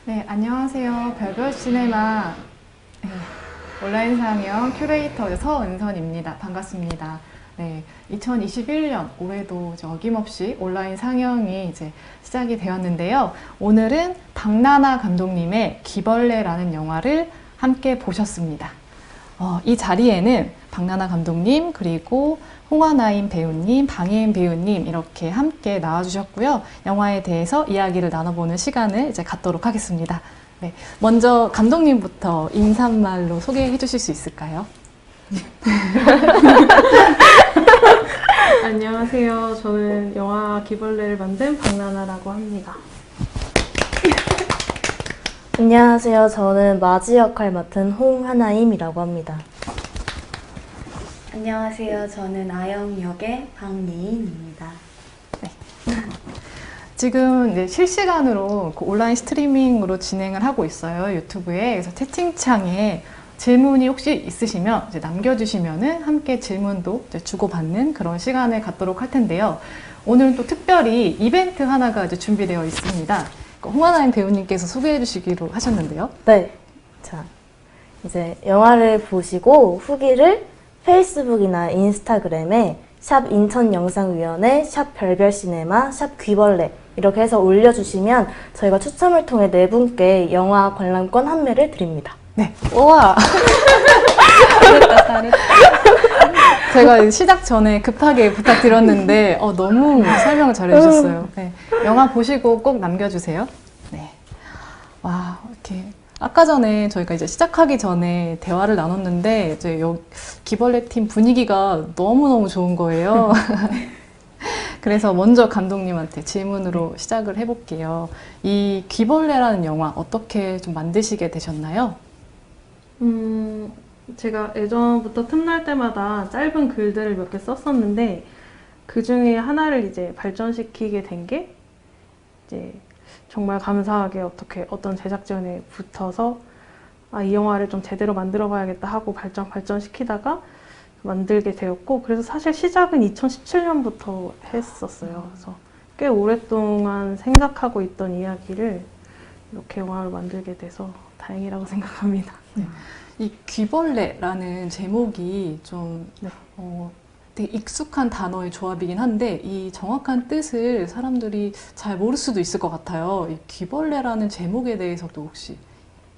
네, 안녕하세요. 별별 시네마 온라인 상영 큐레이터 서은선입니다. 반갑습니다. 네, 2021년 올해도 이제 어김없이 온라인 상영이 이제 시작이 되었는데요. 오늘은 박나나 감독님의 기벌레라는 영화를 함께 보셨습니다. 이 자리에는 박나나 감독님 그리고 홍하나임 배우님, 방혜인 배우님 이렇게 함께 나와주셨고요. 영화에 대해서 이야기를 나눠보는 시간을 이제 갖도록 하겠습니다. 네, 먼저 감독님부터 인사말로 소개해 주실 수 있을까요? 안녕하세요. 저는 영화 기벌레를 만든 박나나라고 합니다. 안녕하세요. 저는 마지 역할 맡은 홍하나임이라고 합니다. 안녕하세요. 저는 아영 역의 박예인입니다. 지금 이제 실시간으로 그 온라인 스트리밍으로 진행을 하고 있어요. 유튜브에. 그래서 채팅창에 질문이 혹시 있으시면 이제 남겨주시면은 함께 질문도 이제 주고받는 그런 시간을 갖도록 할 텐데요. 오늘 또 특별히 이벤트 하나가 이제 준비되어 있습니다. 홍하나임 배우님께서 소개해 주시기로 하셨는데요. 네. 자, 이제 영화를 보시고 후기를 페이스북이나 인스타그램에 샵 인천영상위원회, 샵 별별시네마, 샵 귀벌레 이렇게 해서 올려주시면 저희가 추첨을 통해 4분께 영화 관람권 1매를 드립니다. 네. 우와! 잘했다. 제가 시작 전에 급하게 부탁드렸는데 너무 설명을 잘해주셨어요. 네. 영화 보시고 꼭 남겨주세요. 네. 와, 이렇게 아까 전에 저희가 이제 시작하기 전에 대화를 나눴는데 이제 기벌레 팀 분위기가 너무너무 좋은 거예요. 그래서 먼저 감독님한테 질문으로 시작을 해볼게요. 이 기벌레라는 영화 어떻게 좀 만드시게 되셨나요? 제가 예전부터 틈날 때마다 짧은 글들을 몇 개 썼었는데 그 중에 하나를 이제 발전시키게 된 게 이제 정말 감사하게 어떤 제작진에 붙어서 이 영화를 좀 제대로 만들어 봐야겠다 하고 발전시키다가 만들게 되었고, 그래서 사실 시작은 2017년부터 했었어요. 그래서 꽤 오랫동안 생각하고 있던 이야기를 이렇게 영화를 만들게 돼서 다행이라고 생각합니다. 이 귀벌레라는 제목이 좀 되게 익숙한 단어의 조합이긴 한데 이 정확한 뜻을 사람들이 잘 모를 수도 있을 것 같아요. 이 귀벌레라는 제목에 대해서도 혹시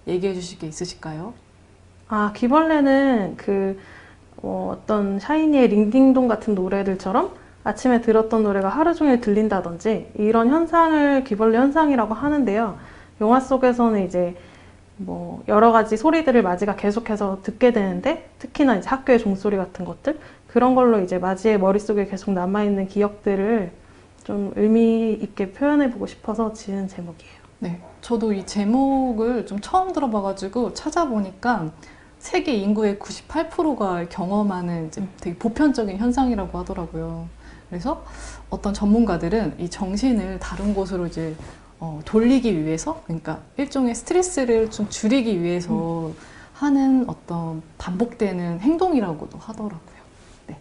얘기해 주실 게 있으실까요? 귀벌레는 어떤 샤이니의 링딩동 같은 노래들처럼 아침에 들었던 노래가 하루 종일 들린다든지 이런 현상을 귀벌레 현상이라고 하는데요. 영화 속에서는 이제 여러 가지 소리들을 마지가 계속해서 듣게 되는데, 특히나 이제 학교의 종소리 같은 것들, 그런 걸로 이제 마지의 머릿속에 계속 남아있는 기억들을 좀 의미 있게 표현해보고 싶어서 지은 제목이에요. 네, 저도 이 제목을 좀 처음 들어봐가지고 찾아보니까 세계 인구의 98%가 경험하는 이제 되게 보편적인 현상이라고 하더라고요. 그래서 어떤 전문가들은 이 정신을 다른 곳으로 이제 돌리기 위해서, 그러니까 일종의 스트레스를 좀 줄이기 위해서 하는 어떤 반복되는 행동이라고도 하더라고요. 네.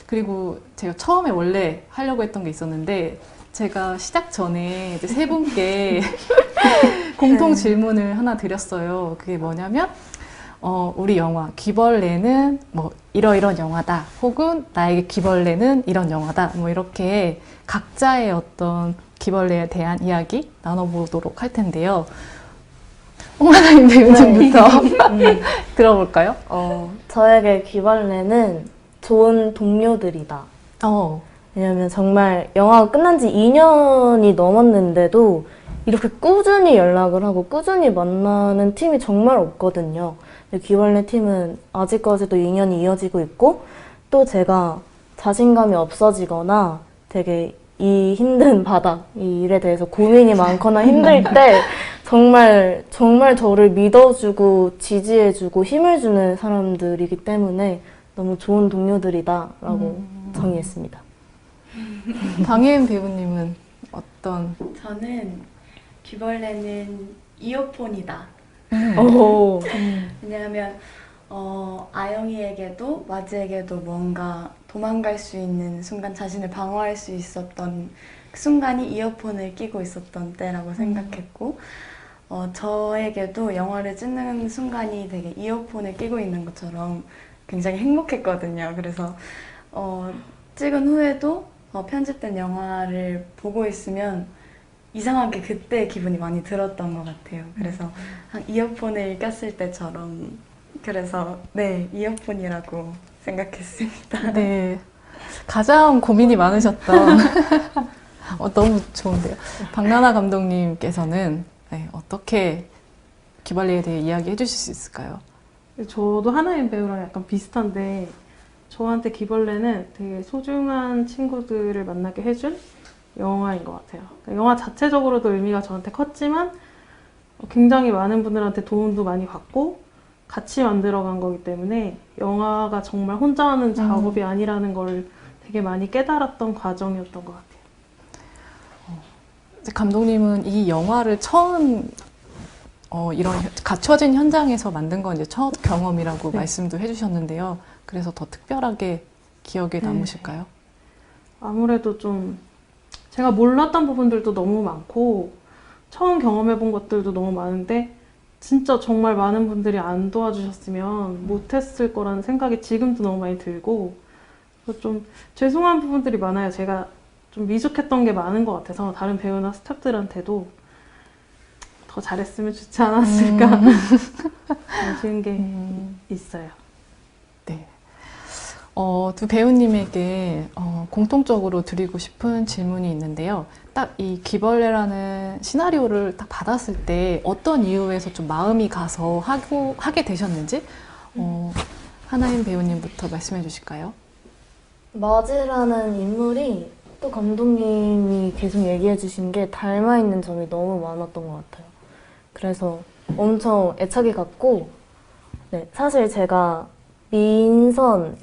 그리고 제가 처음에 원래 하려고 했던 게 있었는데, 제가 시작 전에 이제 세 분께 공통 질문을 하나 드렸어요. 그게 뭐냐면, 우리 영화 귀벌레는 이러이런 영화다, 혹은 나에게 귀벌레는 이런 영화다, 이렇게 각자의 어떤 기벌레에 대한 이야기 나눠보도록 할 텐데요. 홍하나임 배우님부터 들어볼까요? 저에게 귀벌레는 좋은 동료들이다. 왜냐면 정말 영화가 끝난 지 2년이 넘었는데도 이렇게 꾸준히 연락을 하고 꾸준히 만나는 팀이 정말 없거든요. 근데 귀벌레 팀은 아직까지도 인연이 이어지고 있고, 또 제가 자신감이 없어지거나 되게 이 힘든 바닥, 이 일에 대해서 고민이 많거나 힘들 때 정말 저를 믿어주고 지지해주고 힘을 주는 사람들이기 때문에 너무 좋은 동료들이다라고 정의했습니다. 방혜인 배우님은 어떤? 저는 귀벌레는 이어폰이다. 왜냐하면 아영이에게도 마지에게도 뭔가 도망갈 수 있는 순간 자신을 방어할 수 있었던 그 순간이 이어폰을 끼고 있었던 때라고 생각했고 저에게도 영화를 찍는 순간이 되게 이어폰을 끼고 있는 것처럼 굉장히 행복했거든요. 그래서 찍은 후에도 편집된 영화를 보고 있으면 이상하게 그때 기분이 많이 들었던 것 같아요. 그래서 한 이어폰을 꼈을 때처럼 그래서 네, 이어폰이라고 생각했습니다. 네. 가장 고민이 많으셨던 너무 좋은데요. 박나나 감독님께서는 네, 어떻게 귀발레에 대해 이야기해 주실 수 있을까요? 저도 하나인 배우랑 약간 비슷한데 저한테 귀벌레는 되게 소중한 친구들을 만나게 해준 영화인 것 같아요. 그러니까 영화 자체적으로도 의미가 저한테 컸지만 굉장히 많은 분들한테 도움도 많이 받고 같이 만들어간 거기 때문에 영화가 정말 혼자 하는 작업이 아니라는 걸 되게 많이 깨달았던 과정이었던 것 같아요. 감독님은 이 영화를 처음 이런 갖춰진 현장에서 만든 건 이제 첫 경험이라고 네. 말씀도 해주셨는데요. 그래서 더 특별하게 기억에 남으실까요? 아무래도 좀 제가 몰랐던 부분들도 너무 많고 처음 경험해본 것들도 너무 많은데 진짜 정말 많은 분들이 안 도와주셨으면 못했을 거라는 생각이 지금도 너무 많이 들고 그래서 좀 죄송한 부분들이 많아요. 제가 좀 미숙했던 게 많은 것 같아서 다른 배우나 스태프들한테도 더 잘했으면 좋지 않았을까 아쉬운 게 있어요. 네. 두 배우님에게 공통적으로 드리고 싶은 질문이 있는데요. 딱 이 귀벌레라는 시나리오를 딱 받았을 때 어떤 이유에서 좀 마음이 가서 하게 되셨는지 하나인 배우님부터 말씀해 주실까요? 마지라는 인물이 또 감독님이 계속 얘기해 주신 게 닮아 있는 점이 너무 많았던 것 같아요. 그래서 엄청 애착이 갔고, 네, 사실 제가 미선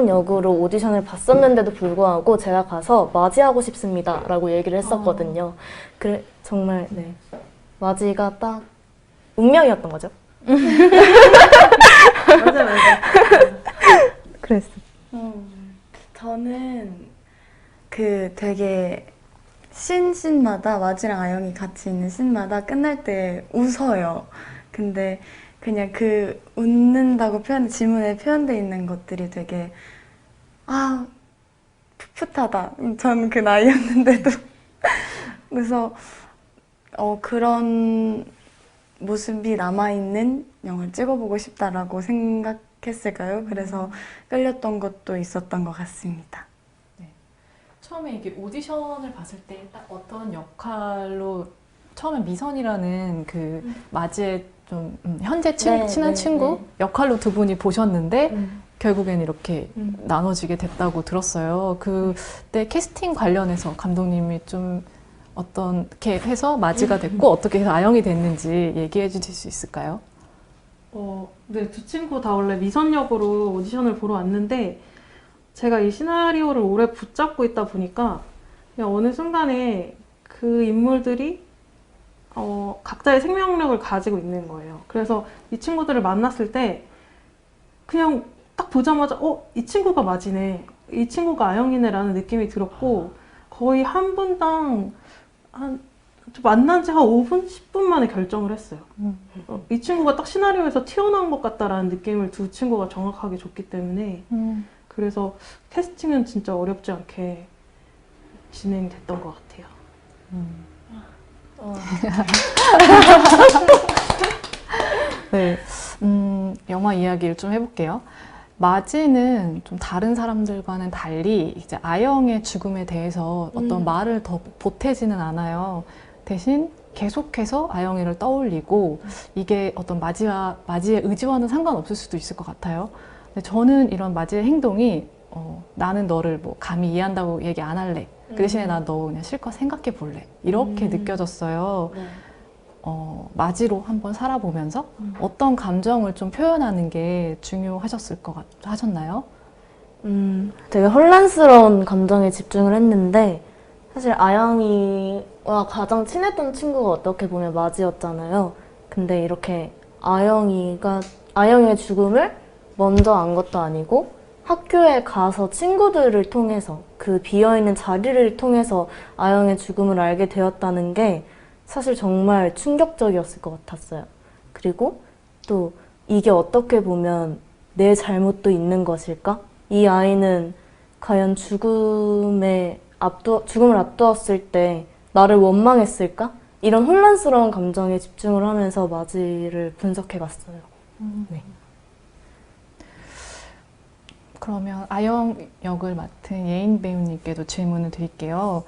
역으로 오디션을 봤었는데도 불구하고 제가 가서 맞이하고 싶습니다 라고 얘기를 했었거든요. 그래, 정말, 네. 맞이가 딱 운명이었던 거죠. 맞아. 그랬어요. 저는 그 되게 씬마다 마지랑 아영이 같이 있는 씬마다 끝날 때 웃어요. 근데 그냥 그 웃는다고 질문에 표현되어 있는 것들이 되게 풋풋하다. 저는 그 나이였는데도 그래서 그런 모습이 남아있는 영화를 찍어보고 싶다라고 생각했을까요? 그래서 끌렸던 것도 있었던 것 같습니다. 처음에 이게 오디션을 봤을 때 딱 어떤 역할로 처음에 미선이라는 그 맞이의 좀 현재 친한 친구 역할로 두 분이 보셨는데 결국엔 이렇게 나눠지게 됐다고 들었어요. 그때 캐스팅 관련해서 감독님이 좀 어떻게 해서 맞이가 됐고 어떻게 해서 아영이 됐는지 얘기해 주실 수 있을까요? 네, 두 친구 다 원래 미선역으로 오디션을 보러 왔는데 제가 이 시나리오를 오래 붙잡고 있다 보니까 그냥 어느 순간에 그 인물들이 각자의 생명력을 가지고 있는 거예요. 그래서 이 친구들을 만났을 때 그냥 딱 보자마자 이 친구가 맞이네, 이 친구가 아영이네 라는 느낌이 들었고 거의 한 분당 만난 지 한 5분, 10분 만에 결정을 했어요. 이 친구가 딱 시나리오에서 튀어나온 것 같다라는 느낌을 두 친구가 정확하게 줬기 때문에 그래서 캐스팅은 진짜 어렵지 않게 진행됐던 것 같아요. 네, 영화 이야기를 좀 해볼게요. 마지는 좀 다른 사람들과는 달리 이제 아영의 죽음에 대해서 어떤 말을 더 보태지는 않아요. 대신 계속해서 아영이를 떠올리고 이게 어떤 마지의 의지와는 상관없을 수도 있을 것 같아요. 근데 저는 이런 마지의 행동이 나는 너를 뭐 감히 이해한다고 얘기 안 할래. 그 대신에 나 너 그냥 실컷 생각해 볼래. 이렇게 느껴졌어요. 네. 마지로 한번 살아보면서 어떤 감정을 좀 표현하는 게 중요하셨을 하셨나요? 되게 혼란스러운 감정에 집중을 했는데 사실 아영이와 가장 친했던 친구가 어떻게 보면 마지였잖아요. 근데 이렇게 아영이의 죽음을 먼저 안 것도 아니고 학교에 가서 친구들을 통해서 그 비어있는 자리를 통해서 아영의 죽음을 알게 되었다는 게 사실 정말 충격적이었을 것 같았어요. 그리고 또 이게 어떻게 보면 내 잘못도 있는 것일까? 이 아이는 과연 죽음을 앞두었을 때 나를 원망했을까? 이런 혼란스러운 감정에 집중을 하면서 마지를 분석해봤어요. 네. 그러면 아영 역을 맡은 예인 배우님께도 질문을 드릴게요.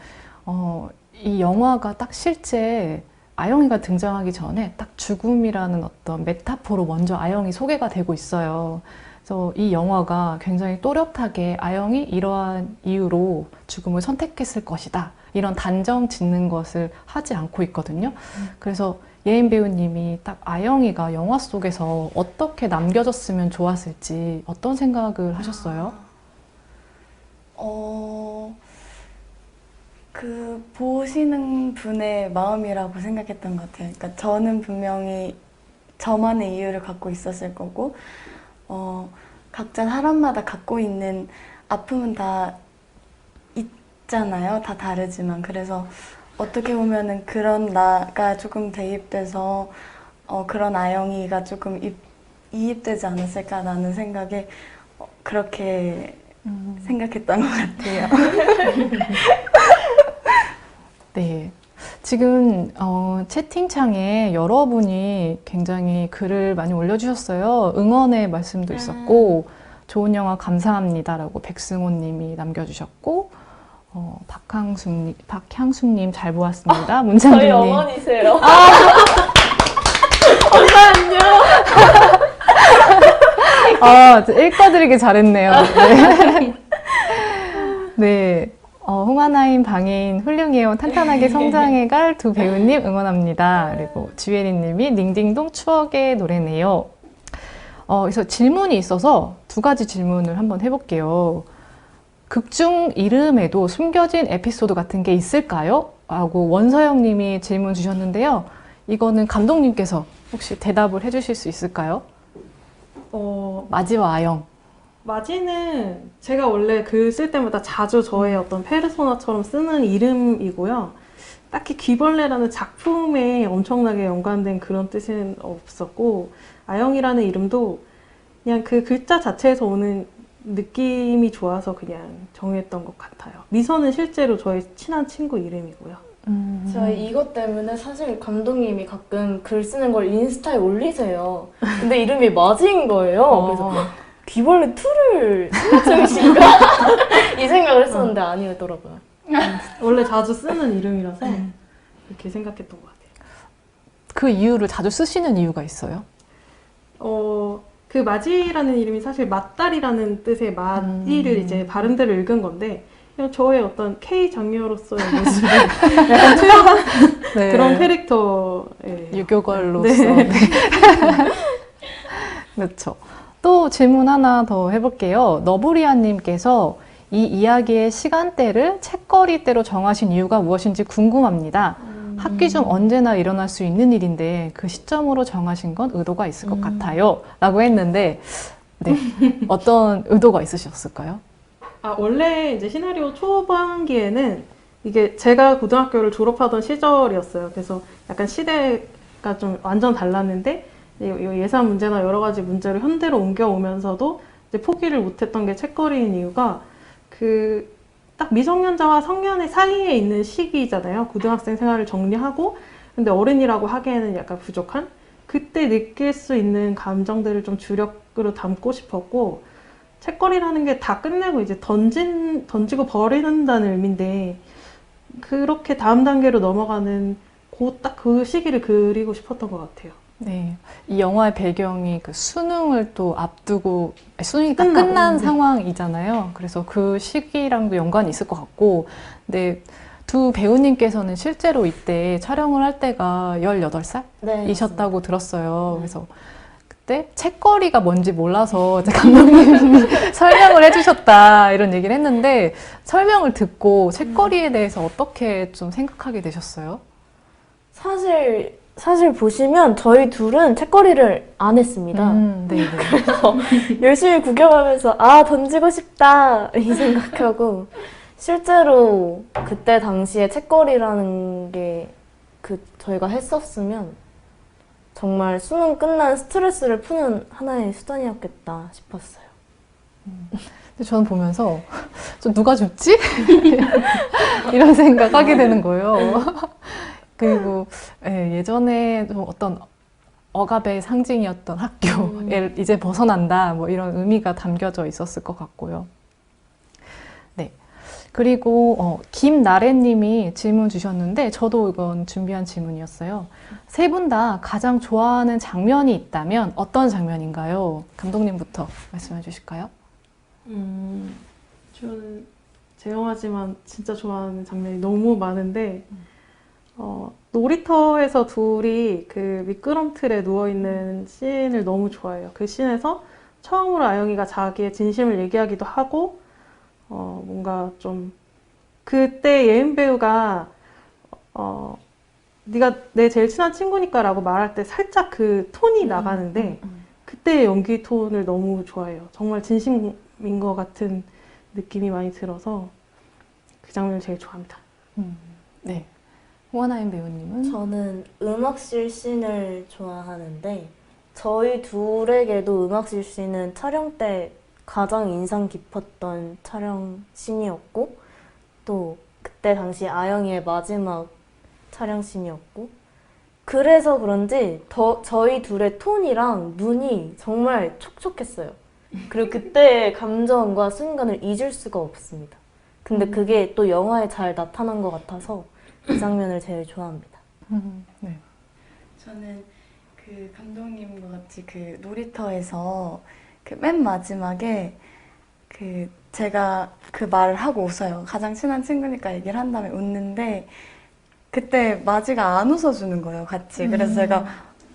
이 영화가 딱 실제 아영이가 등장하기 전에 딱 죽음이라는 어떤 메타포로 먼저 아영이 소개가 되고 있어요. 그래서 이 영화가 굉장히 또렷하게 아영이 이러한 이유로 죽음을 선택했을 것이다. 이런 단정 짓는 것을 하지 않고 있거든요. 그래서 예인 배우님이 딱 아영이가 영화 속에서 어떻게 남겨졌으면 좋았을지 어떤 생각을 하셨어요? 그 보시는 분의 마음이라고 생각했던 것 같아요. 그러니까 저는 분명히 저만의 이유를 갖고 있었을 거고, 각자 사람마다 갖고 있는 아픔은 다 있잖아요. 다 다르지만. 그래서 어떻게 보면은 그런 나가 조금 대입돼서 그런 아영이가 조금 이입되지 않았을까라는 생각에 그렇게 생각했던 것 같아요. 네. 지금 채팅창에 여러분이 굉장히 글을 많이 올려주셨어요. 응원의 말씀도 있었고, 좋은 영화 감사합니다라고 백승호님이 남겨주셨고, 박향숙님 잘 보았습니다. 저희 문창빈님. 어머니세요. 읽어드리기 잘했네요. 네. 네. 홍하나인 방해인 훌륭해요. 탄탄하게 성장해갈 두 배우님 응원합니다. 그리고 주예린님이 닝딩동 추억의 노래네요. 그래서 질문이 있어서 두 가지 질문을 한번 해볼게요. 극중 이름에도 숨겨진 에피소드 같은 게 있을까요? 하고 원서영님이 질문 주셨는데요. 이거는 감독님께서 혹시 대답을 해주실 수 있을까요? 마지와 아영. 마지는 제가 원래 글 쓸 때마다 자주 저의 어떤 페르소나처럼 쓰는 이름이고요. 딱히 귀벌레라는 작품에 엄청나게 연관된 그런 뜻은 없었고, 아영이라는 이름도 그냥 그 글자 자체에서 오는 느낌이 좋아서 그냥 정했던 것 같아요. 미선은 실제로 저의 친한 친구 이름이고요. 저희 이것 때문에 사실 감독님이 가끔 글 쓰는 걸 인스타에 올리세요. 근데 이름이 마지인 거예요. 그래서 귀벌레 2를 생각 중이신가? 이 생각을 했었는데 아니더라고요. 원래 자주 쓰는 이름이라서 그렇게 생각했던 것 같아요. 그 이유를 자주 쓰시는 이유가 있어요? 그 마지라는 이름이 사실 맞다리라는 뜻의 마디를 이제 발음대로 읽은 건데, 그냥 저의 어떤 K 장녀로서의 모습을 약간 투영한 네. 그런 캐릭터예요. 유교걸로서. 네. 네. 그렇죠. 또 질문 하나 더 해볼게요. 너브리아님께서 이 이야기의 시간대를 책거리대로 정하신 이유가 무엇인지 궁금합니다. 학기 중 언제나 일어날 수 있는 일인데 그 시점으로 정하신 건 의도가 있을 것 같아요. 라고 했는데, 네. 어떤 의도가 있으셨을까요? 원래 이제 시나리오 초반기에는 이게 제가 고등학교를 졸업하던 시절이었어요. 그래서 약간 시대가 좀 완전 달랐는데, 예산 문제나 여러 가지 문제를 현대로 옮겨오면서도 이제 포기를 못했던 게 책거리인 이유가 딱 미성년자와 성년의 사이에 있는 시기잖아요. 고등학생 생활을 정리하고, 근데 어른이라고 하기에는 약간 부족한? 그때 느낄 수 있는 감정들을 좀 주력으로 담고 싶었고, 책거리라는 게 다 끝내고 이제 던지고 버린다는 의미인데, 그렇게 다음 단계로 넘어가는 딱 그 시기를 그리고 싶었던 것 같아요. 네. 이 영화의 배경이 그 수능을 또 앞두고, 수능이 딱 끝나고, 끝난 네. 상황이잖아요. 그래서 그 시기랑도 연관이 있을 것 같고, 근데 두 배우님께서는 실제로 이때 촬영을 할 때가 18살? 네, 이셨다고 들었어요. 그래서 그때 책거리가 뭔지 몰라서 이제 감독님이 설명을 해주셨다 이런 얘기를 했는데, 설명을 듣고 책거리에 대해서 어떻게 좀 생각하게 되셨어요? 사실 사실 보시면 저희 둘은 책거리를 안 했습니다. 네네. 그래서 열심히 구경하면서 아 던지고 싶다 이 생각하고 실제로 그때 당시에 책거리라는 게 저희가 했었으면 정말 수능 끝난 스트레스를 푸는 하나의 수단이었겠다 싶었어요. 근데 저는 보면서 좀 누가 줬지? 이런 생각하게 되는 거예요. 그리고 예전에 좀 어떤 억압의 상징이었던 학교를 이제 벗어난다 뭐 이런 의미가 담겨져 있었을 것 같고요. 네. 그리고 김나래님이 질문 주셨는데 저도 이건 준비한 질문이었어요. 세 분 다 가장 좋아하는 장면이 있다면 어떤 장면인가요? 감독님부터 말씀해 주실까요? 저는 제 영화지만 진짜 좋아하는 장면이 너무 많은데 놀이터에서 둘이 그 미끄럼틀에 누워있는 씬을 너무 좋아해요. 그 씬에서 처음으로 아영이가 자기의 진심을 얘기하기도 하고 뭔가 좀 그때 예은 배우가 네가 내 제일 친한 친구니까 라고 말할 때 살짝 그 톤이 나가는데 그때의 연기 톤을 너무 좋아해요. 정말 진심인 것 같은 느낌이 많이 들어서 그 장면을 제일 좋아합니다. 네. 홍하나인 배우님은? 저는 음악실 씬을 좋아하는데 저희 둘에게도 음악실 씬은 촬영 때 가장 인상 깊었던 촬영 씬이었고 또 그때 당시 아영이의 마지막 촬영 씬이었고 그래서 그런지 저희 둘의 톤이랑 눈이 정말 촉촉했어요. 그리고 그때의 감정과 순간을 잊을 수가 없습니다. 근데 그게 또 영화에 잘 나타난 것 같아서 그 장면을 제일 좋아합니다. 네. 저는 그 감독님과 같이 그 놀이터에서 그 맨 마지막에 그 제가 그 말을 하고 웃어요. 가장 친한 친구니까 얘기를 한 다음에 웃는데 그때 마지가 안 웃어주는 거예요, 같이. 그래서 제가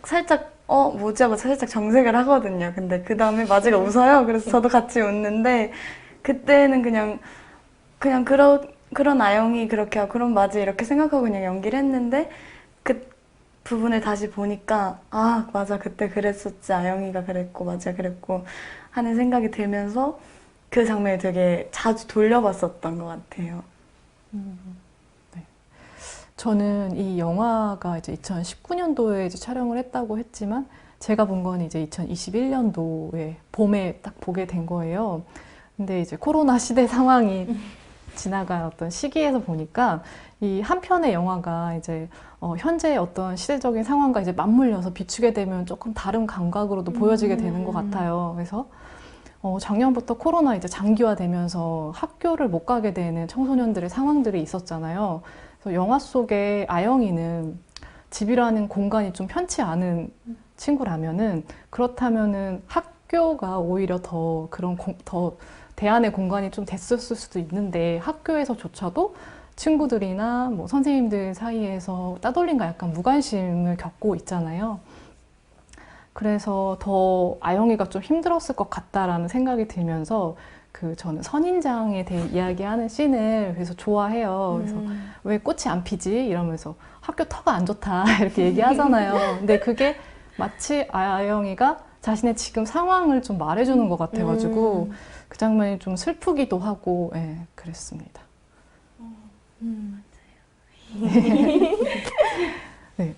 살짝 뭐지 하고 살짝 정색을 하거든요. 근데 그 다음에 마지가 웃어요. 그래서 저도 같이 웃는데 그때는 그냥 그런 아영이 그렇게 하고 그런 마지 이렇게 생각하고 그냥 연기를 했는데 그 부분을 다시 보니까 아 맞아 그때 그랬었지 아영이가 그랬고 맞아 그랬고 하는 생각이 들면서 그 장면을 되게 자주 돌려봤었던 것 같아요. 네. 저는 이 영화가 이제 2019년도에 이제 촬영을 했다고 했지만 제가 본 건 이제 2021년도에 봄에 딱 보게 된 거예요. 근데 이제 코로나 시대 상황이 지나간 어떤 시기에서 보니까 이 한 편의 영화가 이제 현재 어떤 시대적인 상황과 이제 맞물려서 비추게 되면 조금 다른 감각으로도 보여지게 되는 것 같아요. 그래서 작년부터 코로나 이제 장기화되면서 학교를 못 가게 되는 청소년들의 상황들이 있었잖아요. 그래서 영화 속의 아영이는 집이라는 공간이 좀 편치 않은 친구라면은 그렇다면은 학교가 오히려 더 더 대안의 공간이 좀 됐을 수도 있는데 학교에서조차도 친구들이나 뭐 선생님들 사이에서 따돌림과 약간 무관심을 겪고 있잖아요. 그래서 더 아영이가 좀 힘들었을 것 같다라는 생각이 들면서 저는 선인장에 대해 이야기하는 씬을 그래서 좋아해요. 그래서 왜 꽃이 안 피지? 이러면서 학교 터가 안 좋다 이렇게 얘기하잖아요. 근데 그게 마치 아영이가 자신의 지금 상황을 좀 말해주는 것 같아가지고 그 장면이 좀 슬프기도 하고 그랬습니다. 네.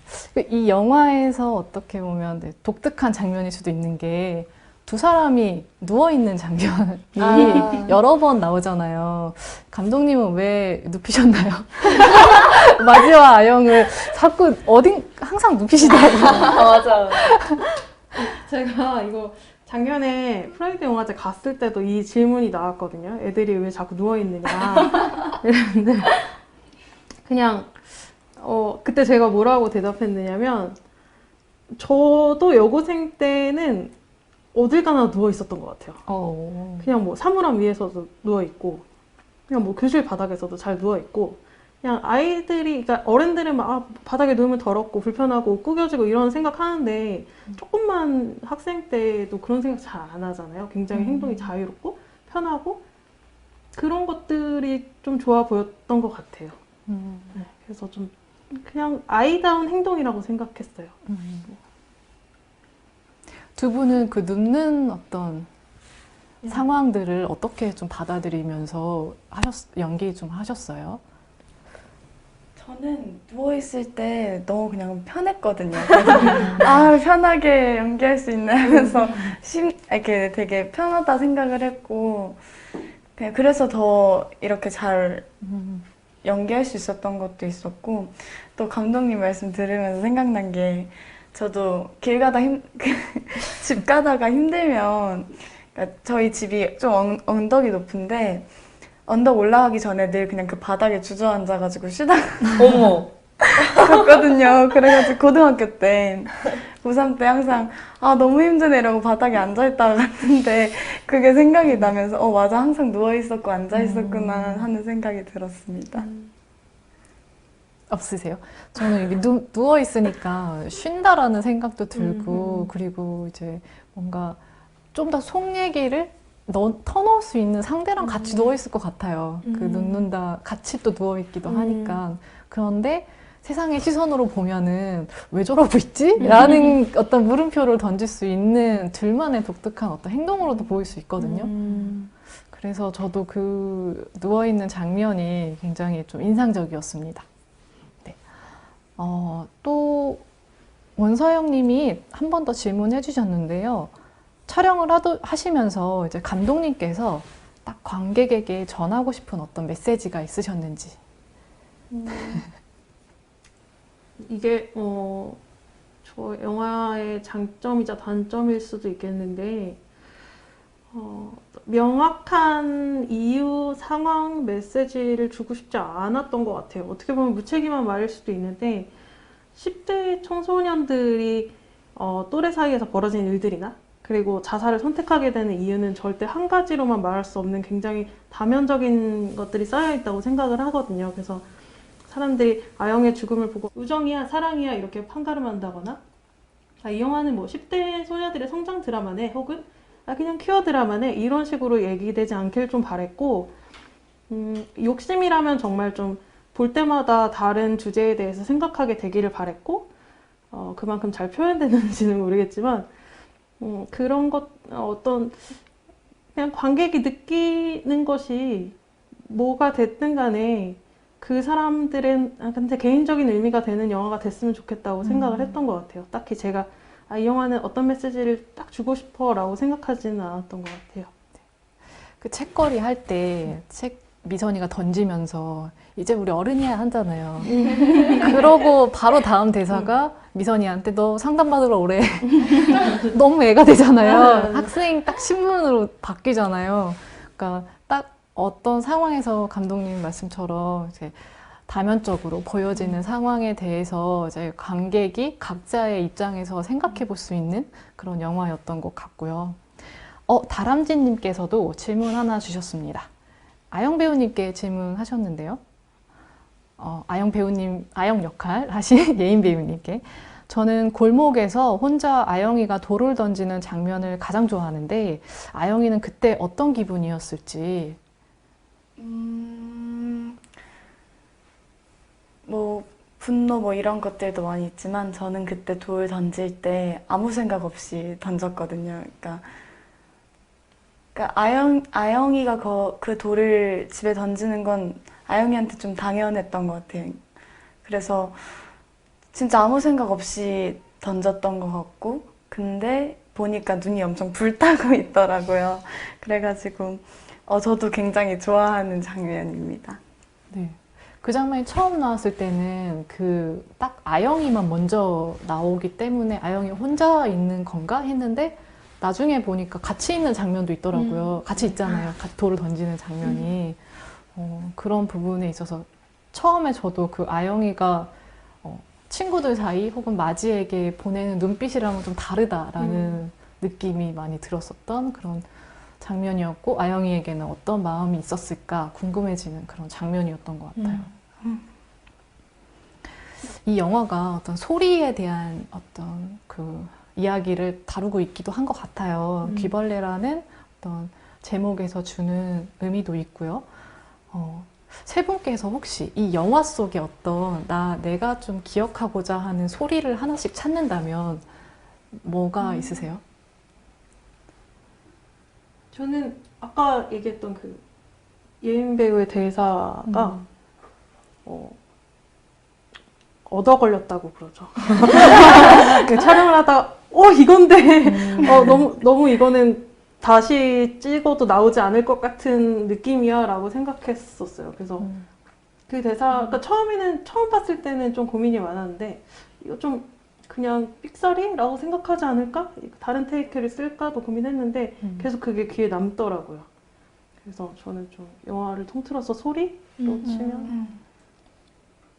이 영화에서 어떻게 보면 독특한 장면일 수도 있는 게 두 사람이 누워있는 장면이 여러 번 나오잖아요. 감독님은 왜 눕히셨나요? 마지와 아영을 자꾸 항상 눕히시더라고요. 맞아. 제가 이거 작년에 프라이드 영화제 갔을 때도 이 질문이 나왔거든요. 애들이 왜 자꾸 누워있느냐. 이랬는데 그냥 그때 제가 뭐라고 대답했느냐면 저도 여고생 때는 어딜 가나 누워 있었던 것 같아요. 그냥 뭐 사물함 위에서도 누워 있고 그냥 뭐 교실 바닥에서도 잘 누워 있고 그냥 아이들이 그러니까 어른들은 막 바닥에 누우면 더럽고 불편하고 구겨지고 이런 생각하는데 조금만 학생 때도 그런 생각 잘 안 하잖아요. 굉장히 행동이 자유롭고 편하고 그런 것들이 좀 좋아 보였던 것 같아요. 네, 그래서 좀 그냥 아이다운 행동이라고 생각했어요. 두 분은 그 눕는 어떤 상황들을 어떻게 좀 받아들이면서 연기 좀 하셨어요? 저는 누워있을 때 너무 그냥 편했거든요. 그래서 아, 편하게 연기할 수 있네 하면서 이렇게 되게 편하다 생각을 했고, 그냥 그래서 더 이렇게 잘 연기할 수 있었던 것도 있었고, 또 감독님 말씀 들으면서 생각난 게, 저도 길 가다 집 가다가 힘들면, 그러니까 저희 집이 좀 언덕이 높은데, 언덕 올라가기 전에 늘 그냥 그 바닥에 주저앉아가지고 쉬다가 어머. 갔거든요. 그래가지고 고등학교 때, 고3 때 항상 아 너무 힘드네 이러고 바닥에 앉아있다가 갔는데 그게 생각이 나면서 맞아 항상 누워있었고 앉아있었구나 하는 생각이 들었습니다. 없으세요? 저는 이게 누워 있으니까 쉰다라는 생각도 들고 그리고 이제 뭔가 좀 더 속 얘기를 터놓을 수 있는 상대랑 같이 누워 있을 것 같아요. 그 눕는다 같이 또 누워 있기도 하니까. 그런데 세상의 시선으로 보면은 왜 저러고 있지? 라는 어떤 물음표를 던질 수 있는 둘만의 독특한 어떤 행동으로도 보일 수 있거든요. 그래서 저도 그 누워있는 장면이 굉장히 좀 인상적이었습니다. 네. 또 원서영 님이 한 번 더 질문해 주셨는데요. 촬영을 하시면서 이제 감독님께서 딱 관객에게 전하고 싶은 어떤 메시지가 있으셨는지. 이게 저 영화의 장점이자 단점일 수도 있겠는데 명확한 이유, 상황, 메시지를 주고 싶지 않았던 것 같아요. 어떻게 보면 무책임한 말일 수도 있는데 10대 청소년들이 또래 사이에서 벌어진 일들이나 그리고 자살을 선택하게 되는 이유는 절대 한 가지로만 말할 수 없는 굉장히 다면적인 것들이 쌓여 있다고 생각을 하거든요. 그래서 사람들이 아영의 죽음을 보고 우정이야, 사랑이야 이렇게 판가름한다거나 이 영화는 뭐 10대 소녀들의 성장 드라마네 혹은 그냥 퀴어 드라마네 이런 식으로 얘기되지 않길 좀 바랬고 욕심이라면 정말 좀 볼 때마다 다른 주제에 대해서 생각하게 되기를 바랬고 그만큼 잘 표현되는지는 모르겠지만 그런 것 어떤 그냥 관객이 느끼는 것이 뭐가 됐든 간에 그 사람들한테 개인적인 의미가 되는 영화가 됐으면 좋겠다고 생각을 했던 것 같아요. 딱히 제가 이 영화는 어떤 메시지를 딱 주고 싶어 라고 생각하지는 않았던 것 같아요. 그 책거리 할 때 미선이가 던지면서 이제 우리 어른이야 하잖아요. 그러고 바로 다음 대사가 미선이한테 너 상담받으러 오래. 너무 애가 되잖아요. 학생 딱 신문으로 바뀌잖아요. 그러니까 딱 어떤 상황에서 감독님 말씀처럼 이제 다면적으로 보여지는 상황에 대해서 이제 관객이 각자의 입장에서 생각해 볼 수 있는 그런 영화였던 것 같고요. 다람쥐님께서도 질문 하나 주셨습니다. 아영 배우님께 질문하셨는데요. 아영 역할 하신 예인 배우님께. 저는 골목에서 혼자 아영이가 돌을 던지는 장면을 가장 좋아하는데 아영이는 그때 어떤 기분이었을지. 뭐 분노 뭐 이런 것들도 많이 있지만 저는 그때 돌 던질 때 아무 생각 없이 던졌거든요. 그러니까 아영이가 그 돌을 집에 던지는 건 아영이한테 좀 당연했던 것 같아요. 그래서 진짜 아무 생각 없이 던졌던 것 같고 근데 보니까 눈이 엄청 불타고 있더라고요. 그래가지고 저도 굉장히 좋아하는 장면입니다. 네. 그 장면이 처음 나왔을 때는 그 딱 아영이만 먼저 나오기 때문에 아영이 혼자 있는 건가 했는데 나중에 보니까 같이 있는 장면도 있더라고요. 같이 있잖아요. 같이 돌을 던지는 장면이. 그런 부분에 있어서 처음에 저도 그 아영이가 친구들 사이 혹은 마지에게 보내는 눈빛이랑은 좀 다르다라는 느낌이 많이 들었었던 그런 장면이었고 아영이에게는 어떤 마음이 있었을까 궁금해지는 그런 장면이었던 것 같아요. 이 영화가 어떤 소리에 대한 어떤 그 이야기를 다루고 있기도 한 것 같아요. 귀벌레라는 어떤 제목에서 주는 의미도 있고요. 세 분께서 혹시 이 영화 속에 어떤 내가 좀 기억하고자 하는 소리를 하나씩 찾는다면 뭐가 있으세요? 저는 아까 얘기했던 그 예인 배우의 대사가 얻어 걸렸다고 그러죠. 그 촬영을 하다가 이건데 너무 이거는 다시 찍어도 나오지 않을 것 같은 느낌이야 라고 생각했었어요. 그래서 그 대사가 처음 봤을 때는 좀 고민이 많았는데 이거 좀 그냥 삑사리? 라고 생각하지 않을까? 다른 테이크를 쓸까도 고민했는데 계속 그게 귀에 남더라고요. 그래서 저는 좀 영화를 통틀어서 소리로 치면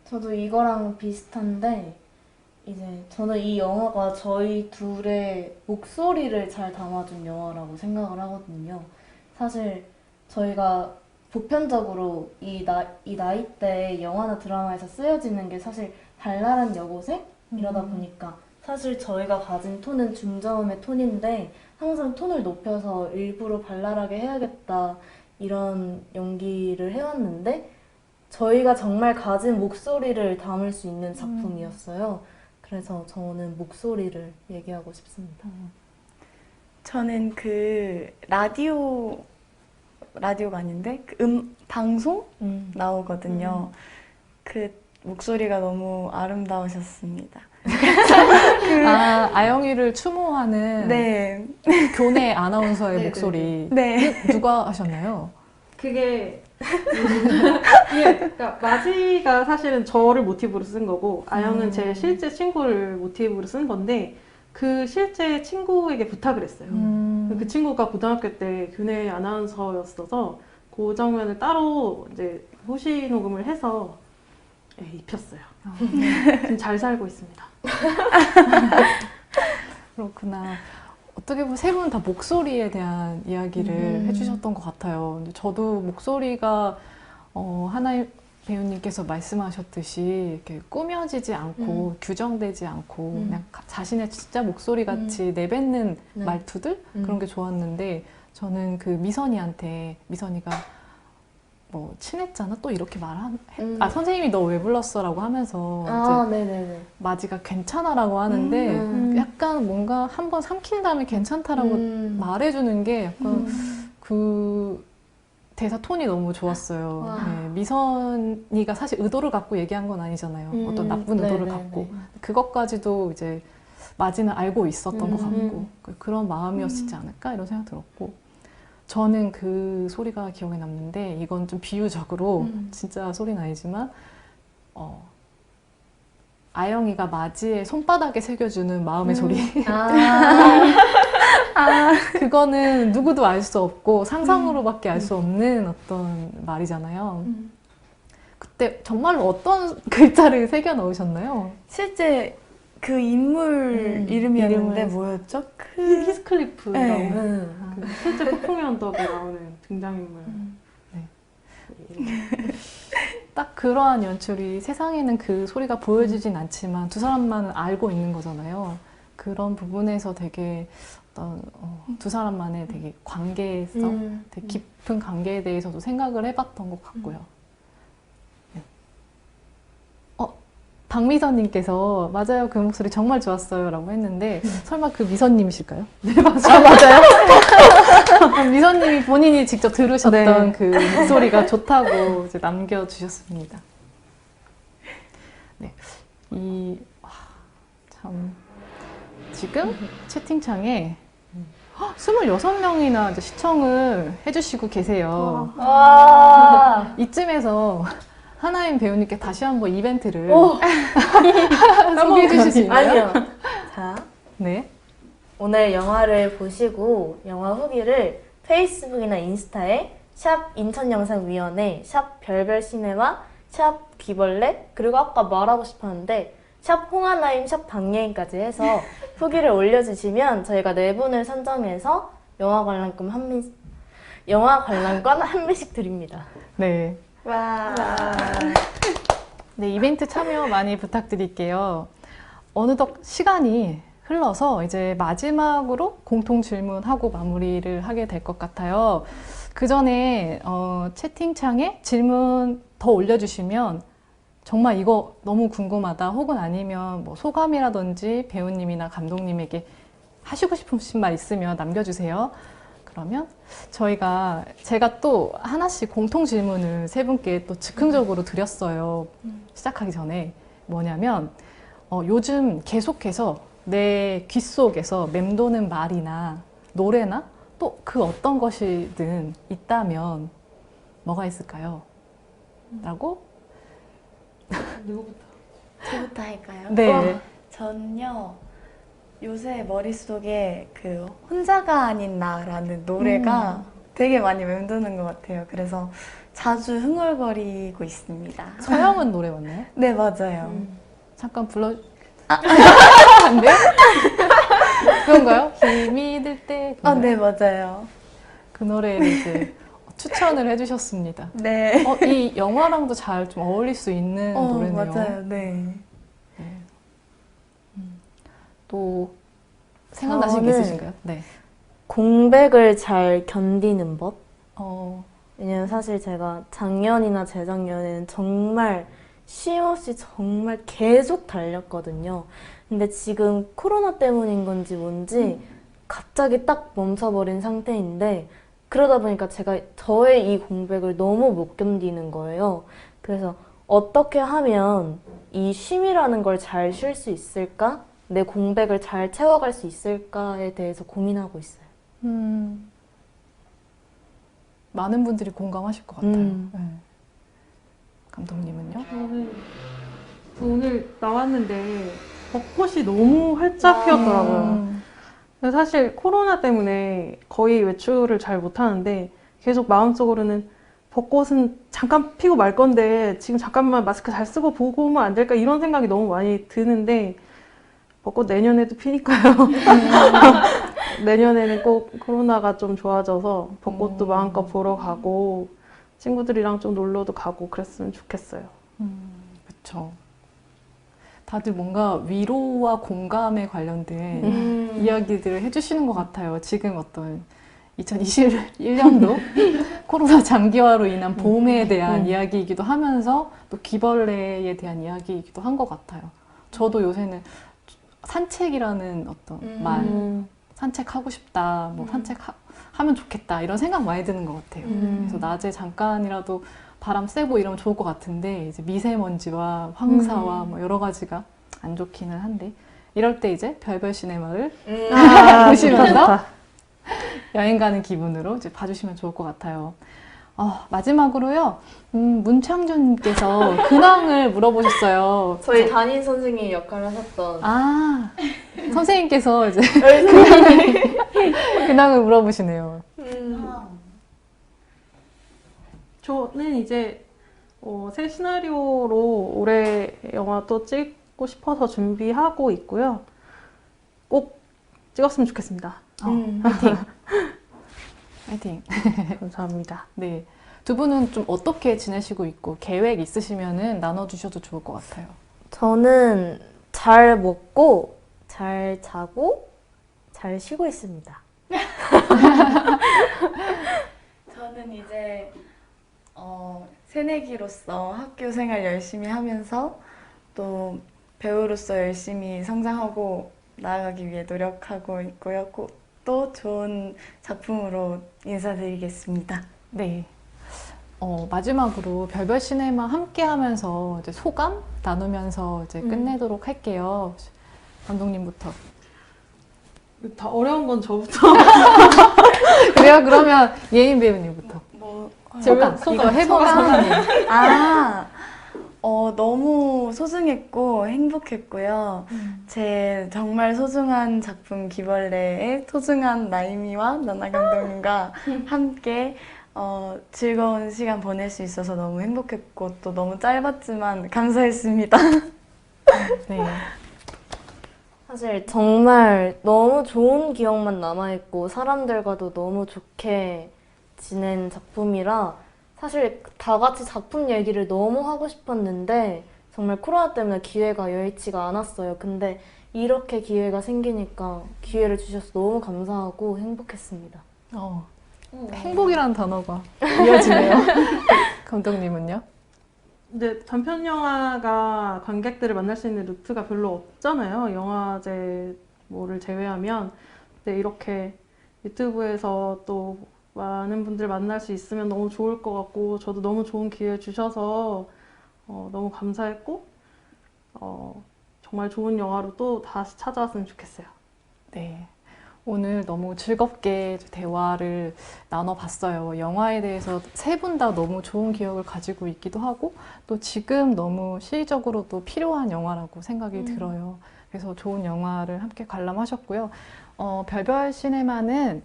저도 이거랑 비슷한데 이제 저는 이 영화가 저희 둘의 목소리를 잘 담아준 영화라고 생각을 하거든요. 사실 저희가 보편적으로 이 나이대에 영화나 드라마에서 쓰여지는 게 사실 발랄한 여고생? 이러다 보니까 사실 저희가 가진 톤은 중저음의 톤인데 항상 톤을 높여서 일부러 발랄하게 해야겠다 이런 연기를 해왔는데 저희가 정말 가진 목소리를 담을 수 있는 작품이었어요. 그래서 저는 목소리를 얘기하고 싶습니다. 저는 그 라디오가 아닌데 그 방송 나오거든요. 그 목소리가 너무 아름다우셨습니다. 아영이를 추모하는 네. 교내 아나운서의 네네네. 목소리. 네. 누가 하셨나요? 그게 그러니까 마지가 사실은 저를 모티브로 쓴 거고 아영은 제 실제 친구를 모티브로 쓴 건데 그 실제 친구에게 부탁을 했어요. 그 친구가 고등학교 때 교내 아나운서였어서 그 장면을 따로 이제 호시 녹음을 해서 입혔어요. 지금 잘 살고 있습니다. 그렇구나. 어떻게 보면 세 분 다 목소리에 대한 이야기를 해주셨던 것 같아요. 근데 저도 목소리가 하나의 배우님께서 말씀하셨듯이 이렇게 꾸며지지 않고 규정되지 않고 그냥 자신의 진짜 목소리 같이 내뱉는 네. 말투들 그런 게 좋았는데 저는 그 미선이가 뭐 친했잖아 또 이렇게 선생님이 너 왜 불렀어라고 하면서 이제 네네네. 마지가 괜찮아라고 하는데 약간 뭔가 한번 삼킨 다음에 괜찮다라고 말해주는 게 약간 그 대사 톤이 너무 좋았어요. 네, 미선이가 사실 의도를 갖고 얘기한 건 아니잖아요. 어떤 나쁜 의도를 갖고 그것까지도 이제 마지는 알고 있었던 것 같고 그런 마음이었지 않을까 이런 생각 들었고 저는 그 소리가 기억에 남는데 이건 좀 비유적으로 진짜 소리는 아니지만 아영이가 마지의 손바닥에 새겨주는 마음의 소리 그거는 누구도 알 수 없고 상상으로밖에 알 수 없는 어떤 말이잖아요. 그때 정말로 어떤 글자를 새겨 넣으셨나요? 실제 그 인물 이름이었는데 이름을 뭐였죠? 히스클리프라고 네. 그 실제 폭풍의 언덕에 나오는 등장인물. 딱 그러한 연출이 세상에는 그 소리가 보여지진 않지만 두 사람만은 알고 있는 거잖아요. 그런 부분에서 되게 어떤 두 사람만의 되게 관계성, 되게 깊은 관계에 대해서도 생각을 해봤던 것 같고요. 네. 박미선님께서 맞아요 그 목소리 정말 좋았어요 라고 했는데 설마 그 미선님이실까요? 네 맞아요. 맞아요? 미선님이 본인이 직접 들으셨던 그 목소리가 좋다고 이제 남겨주셨습니다. 네, 참 지금 채팅창에 26명이나 이제 시청을 해주시고 계세요. 와. 이쯤에서 하나인 배우님께 다시 한번 이벤트를 소개해 주실 수 있나요? 아니요. 자, 네. 오늘 영화를 보시고 영화 후기를 페이스북이나 인스타에 샵 인천영상위원회, 샵 별별시네마, 샵 귀벌레, 그리고 아까 말하고 싶었는데 샵 홍하나임, 샵 박예인까지 해서 후기를 올려주시면 저희가 4분을 선정해서 영화 관람권 한 매씩 드립니다. 네. 와. 네, 이벤트 참여 많이 부탁드릴게요. 어느덧 시간이 흘러서 이제 마지막으로 공통 질문하고 마무리를 하게 될 것 같아요. 그 전에 채팅창에 질문 더 올려주시면 정말 이거 너무 궁금하다 혹은 아니면 뭐 소감이라든지 배우님이나 감독님에게 하시고 싶으신 말 있으면 남겨주세요. 그러면 제가 또 하나씩 공통 질문을 세 분께 또 즉흥적으로 드렸어요. 시작하기 전에. 뭐냐면 요즘 계속해서 내 귀 속에서 맴도는 말이나 노래나 또 그 어떤 것이든 있다면 뭐가 있을까요? 라고? 저부터 할까요? 네. 전요 요새 머릿속에 그 혼자가 아닌 나라는 노래가 되게 많이 맴도는 것 같아요. 그래서 자주 흥얼거리고 있습니다. 서영은 노래 맞나요? 네, 맞아요. 잠깐 안 돼요? 그런가요? 힘이 들 때. 아, 네, 맞아요. 그 노래를 이제 추천을 해주셨습니다. 네. 이 영화랑도 잘 좀 어울릴 수 있는 노래네요. 맞아요. 네. 또 생각나신 게 저는 있으신가요? 네. 공백을 잘 견디는 법? 어, 왜냐면 사실 제가 작년이나 재작년에는 정말 쉼없이 정말 계속 달렸거든요. 근데 지금 코로나 때문인 건지 뭔지 갑자기 딱 멈춰버린 상태인데 그러다 보니까 제가 저의 이 공백을 너무 못 견디는 거예요. 그래서 어떻게 하면 이 쉼이라는 걸 잘 쉴 수 있을까? 내 공백을 잘 채워갈 수 있을까에 대해서 고민하고 있어요. 많은 분들이 공감하실 것 같아요. 음. 네. 감독님은요? 저는 오늘 나왔는데 벚꽃이 너무 활짝 피었더라고요. 근데 사실 코로나 때문에 거의 외출을 잘 못하는데 계속 마음속으로는 벚꽃은 잠깐 피고 말 건데 지금 잠깐만 마스크 잘 쓰고 보고 오면 안 될까 이런 생각이 너무 많이 드는데 벚꽃 내년에도 피니까요. 내년에는 꼭 코로나가 좀 좋아져서 벚꽃도 마음껏 보러 가고 친구들이랑 좀 놀러도 가고 그랬으면 좋겠어요. 그렇죠. 다들 뭔가 위로와 공감에 관련된 이야기들을 해주시는 것 같아요. 지금 어떤 2021년도 코로나 장기화로 인한 봄에 대한 이야기이기도 하면서 또 기벌레에 대한 이야기이기도 한 것 같아요. 저도 요새는 산책이라는 어떤 말, 산책하고 싶다, 뭐 산책하면 좋겠다 이런 생각 많이 드는 것 같아요. 그래서 낮에 잠깐이라도 바람 쐬고 이러면 좋을 것 같은데 이제 미세먼지와 황사와 뭐 여러 가지가 안 좋기는 한데 이럴 때 이제 별별 시네마를 보시면서 여행 가는 기분으로 이제 봐주시면 좋을 것 같아요. 마지막으로요, 문창준님께서 근황을 물어보셨어요. 저희 담임 선생님 역할을 하셨던 선생님께서 이제 근황을 물어보시네요. 저는 이제 새 시나리오로 올해 영화 또 찍고 싶어서 준비하고 있고요. 꼭 찍었으면 좋겠습니다. 화이팅! 화이팅! 감사합니다. 네. 두 분은 좀 어떻게 지내시고 있고 계획 있으시면은 나눠주셔도 좋을 것 같아요. 저는 잘 먹고 잘 자고 잘 쉬고 있습니다. 저는 이제 새내기로서 학교 생활 열심히 하면서 또 배우로서 열심히 성장하고 나아가기 위해 노력하고 있고요. 또 좋은 작품으로 인사드리겠습니다. 네. 마지막으로 별별 시네마 함께 하면서 이제 소감 나누면서 이제 끝내도록 할게요. 감독님부터. 다 어려운 건 저부터. 그래요? 그러면 예인 배우님부터. 소감. 소감. 이거 해본 소감이. 너무 소중했고 행복했고요. 제 정말 소중한 작품 기벌레의 소중한 나이미와 나나 감독님과 함께 즐거운 시간 보낼 수 있어서 너무 행복했고 또 너무 짧았지만 감사했습니다. 네. 사실 정말 너무 좋은 기억만 남아있고 사람들과도 너무 좋게 지낸 작품이라 사실 다 같이 작품 얘기를 너무 하고 싶었는데 정말 코로나 때문에 기회가 여의치가 않았어요. 근데 이렇게 기회가 생기니까 기회를 주셔서 너무 감사하고 행복했습니다. 행복이라는 단어가 이어지네요. 감독님은요? 근데 단편 영화가 관객들을 만날 수 있는 루트가 별로 없잖아요. 영화제 뭐를 제외하면. 근데 이렇게 유튜브에서 또 많은 분들 만날 수 있으면 너무 좋을 것 같고, 저도 너무 좋은 기회 주셔서 너무 감사했고, 정말 좋은 영화로 또 다시 찾아왔으면 좋겠어요. 네. 오늘 너무 즐겁게 대화를 나눠봤어요. 영화에 대해서 세 분 다 너무 좋은 기억을 가지고 있기도 하고, 또 지금 너무 시의적으로도 필요한 영화라고 생각이 들어요. 그래서 좋은 영화를 함께 관람하셨고요. 별별 시네마는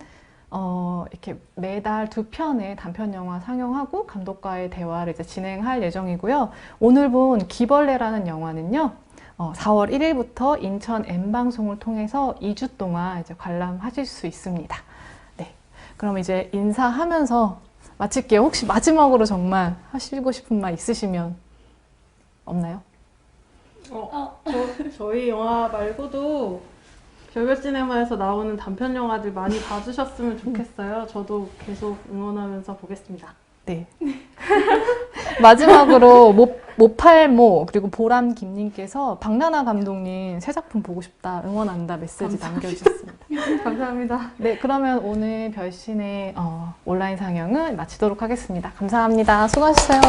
이렇게 매달 2편의 단편 영화 상영하고 감독과의 대화를 이제 진행할 예정이고요. 오늘 본 기벌레라는 영화는요, 4월 1일부터 인천 N방송을 통해서 2주 동안 이제 관람하실 수 있습니다. 네. 그럼 이제 인사하면서 마칠게요. 혹시 마지막으로 정말 하시고 싶은 말 있으시면 없나요? 저희 영화 말고도 별별 시네마에서 나오는 단편 영화들 많이 봐주셨으면 좋겠어요. 저도 계속 응원하면서 보겠습니다. 네. 마지막으로 모팔모 그리고 보람 김님께서 박나나 감독님 새 작품 보고 싶다, 응원한다 메시지 남겨주셨습니다. 감사합니다. 네, 그러면 오늘 별신의 온라인 상영은 마치도록 하겠습니다. 감사합니다. 수고하셨어요.